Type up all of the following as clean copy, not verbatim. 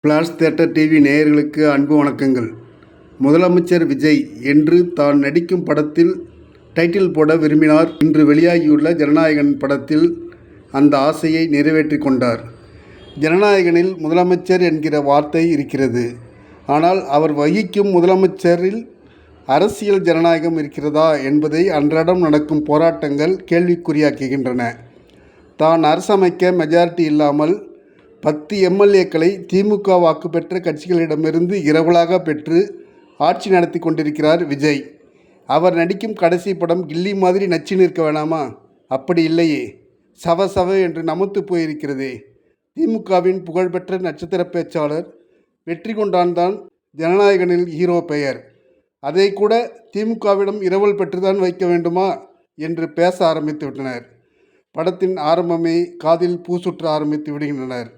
Flash theatre TV நேயர்களுக்கு அன்பு வணக்கங்கள். முதலமைச்சர் விஜய் என்று தான் நடிக்கும் படத்தில் டைட்டில் போட விரும்பினார். இன்று வெளியாகியுள்ள ஜனநாயகன் படத்தில் அந்த ஆசையை நிறைவேற்றி கொண்டார். ஜனநாயகனில் முதலமைச்சர் என்கிற வார்த்தை இருக்கிறது. ஆனால் அவர் வகிக்கும் முதலமைச்சரில் அரசியல் ஜனநாயகம் இருக்கிறதா என்பதை அன்றாடம் நடக்கும் போராட்டங்கள் கேள்விக்குறியாக்குகின்றன. தான் அரசமைக்க மெஜாரிட்டி இல்லாமல் 10 எம்எல்ஏக்களை திமுக வாக்கு பெற்ற கட்சிகளிடமிருந்து இரவலாக பெற்று ஆட்சி நடத்தி கொண்டிருக்கிறார் விஜய். அவர் நடிக்கும் கடைசி படம் கில்லி மாதிரி நச்சு நிற்க வேணாமா? அப்படி இல்லையே, சவ சவ என்று நமத்து போயிருக்கிறதே. திமுகவின் புகழ்பெற்ற நட்சத்திர பேச்சாளர் வெற்றிகொண்டான் தான் ஜனநாயகனில் ஹீரோ பெயர். அதை கூட திமுகவிடம் இரவல் பெற்றுதான் வைக்க வேண்டுமா என்று பேச ஆரம்பித்து விட்டனர். படத்தின் ஆரம்பமே காதில் பூ சுற்ற ஆரம்பித்து விடுகின்றனர்.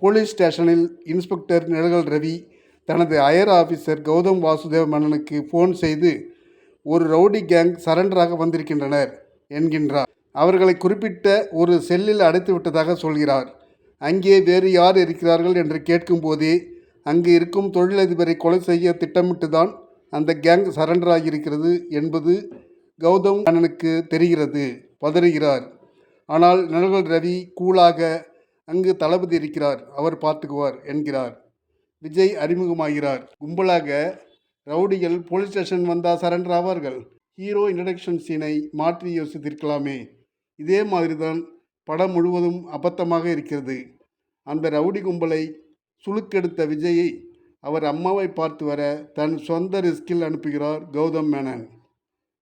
போலீஸ் ஸ்டேஷனில் இன்ஸ்பெக்டர் நிழல் ரவி தனது ஹையர் ஆஃபீஸர் கௌதம் வாசுதேவ மேனனுக்கு ஃபோன் செய்து ஒரு ரவுடி கேங் சரண்டராக வந்திருக்கின்றனர் என்கின்றார். அவர்களை குறிப்பிட்ட ஒரு செல்லில் அடைத்து விட்டதாக சொல்கிறார். அங்கே வேறு யார் இருக்கிறார்கள் என்று கேட்கும்போதே அங்கு இருக்கும் தொழிலதிபரை கொலை செய்ய திட்டமிட்டு தான் அந்த கேங் சரண்டராகியிருக்கிறது என்பது கௌதம் மேனனுக்கு தெரிகிறது. பதறுகிறார். ஆனால் நிழல் ரவி கூலாக அங்கு தளபதி இருக்கிறார், அவர் பார்த்துக்குவார் என்கிறார். விஜய் அறிமுகமாகிறார். கும்பலாக ரவுடிகள் போலீஸ் ஸ்டேஷன் வந்தால் சரண்டர் ஆவார்கள். ஹீரோ இன்ட்ரடக்ஷன் சீனை மாற்றி யோசித்திருக்கலாமே. இதே மாதிரி தான் படம் முழுவதும் அபத்தமாக இருக்கிறது. அந்த ரவுடி கும்பலை சுளுக்கெடுத்த விஜயை அவர் அம்மாவை பார்த்து வர தன் சொந்த ரிஸ்கில் அனுப்புகிறார் கௌதம் மேனன்.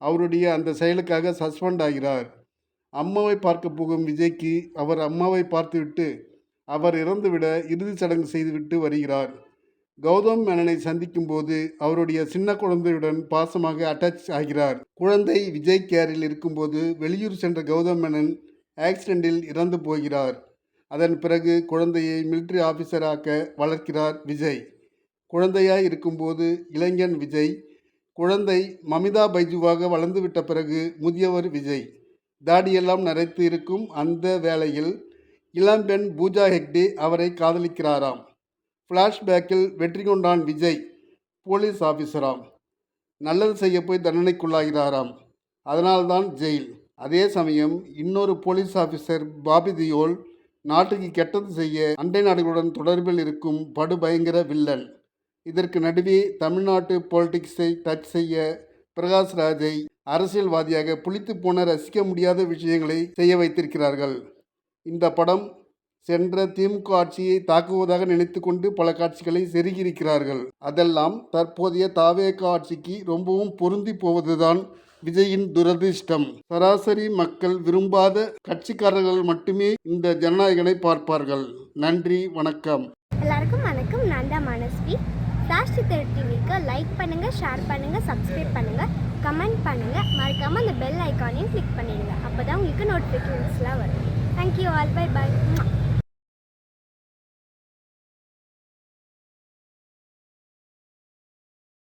அவருடைய அந்த செயலுக்காக சஸ்பெண்ட் ஆகிறார். அம்மாவை பார்க்க போகும் விஜய்க்கு அவர் அம்மாவை பார்த்துவிட்டு அவர் இறந்துவிட இறுதிச் சடங்கு செய்துவிட்டு வருகிறார். கௌதம் மேனனை சந்திக்கும் போது அவருடைய சின்ன குழந்தையுடன் பாசமாக அட்டாச் ஆகிறார். குழந்தை விஜய் கேரில் இருக்கும்போது வெளியூர் சென்ற கௌதம் மேனன் ஆக்சிடென்டில் இறந்து போகிறார். அதன் பிறகு குழந்தையை மிலிட்ரி ஆஃபீஸராக வளர்க்கிறார் விஜய். குழந்தையாய் இருக்கும்போது இளைஞன் விஜய், குழந்தை மமிதா பைஜுவாக வளர்ந்துவிட்ட பிறகு முதியவர் விஜய். தாடியெல்லாம் நரைத்து இருக்கும் அந்த வேளையில் இளம்பெண் பூஜா ஹெக்டே அவரை காதலிக்கிறாராம். ஃப்ளாஷ்பேக்கில் வெற்றிகொண்டான் விஜய் போலீஸ் ஆஃபீஸராம். நல்லது செய்ய போய் தண்டனைக்குள்ளாகிறாராம். அதனால்தான் ஜெயில். அதே சமயம் இன்னொரு போலீஸ் ஆஃபீஸர் பாபி தியோல் நாட்டுக்கு கெட்டது செய்ய அண்டை நாடுகளுடன் தொடர்பில் இருக்கும் படுபயங்கர வில்லன். இதற்கு நடுவே தமிழ்நாட்டு பாலிடிக்ஸை டச் செய்ய பிரகாஷ்ராஜை அரசியல்வாதியாக புளித்து போன ரசிக்க முடியாத விஷயங்களை செய்ய வைத்திருக்கிறார்கள். இந்த படம் சென்ற திமுக ஆட்சியை தாக்குவதாக நினைத்து கொண்டு பல காட்சிகளை செருகியிருக்கிறார்கள். அதெல்லாம் தற்போதைய தாவேக ஆட்சிக்கு ரொம்பவும் பொருந்தி போவதுதான் விஜயின் துரதிர்ஷ்டம். சராசரி மக்கள் விரும்பாத கட்சிக்காரர்கள் மட்டுமே இந்த ஜனநாயகனை பார்ப்பார்கள். நன்றி, வணக்கம். எல்லாருக்கும் வணக்கம். நான் தான் மனஸ்வி. பிளாஷ் தியேட்டர் டிவிக்கு லைக் பண்ணுங்கள், ஷேர் பண்ணுங்கள், சப்ஸ்கிரைப் பண்ணுங்கள், கமெண்ட் பண்ணுங்கள். மறக்காமல் அந்த பெல் ஐக்கானையும் கிளிக் பண்ணிடுங்க. அப்போ தான் உங்களுக்கு நோட்டிஃபிகேஷன்ஸ்லாம் வரும். Thank you all. Bye bye.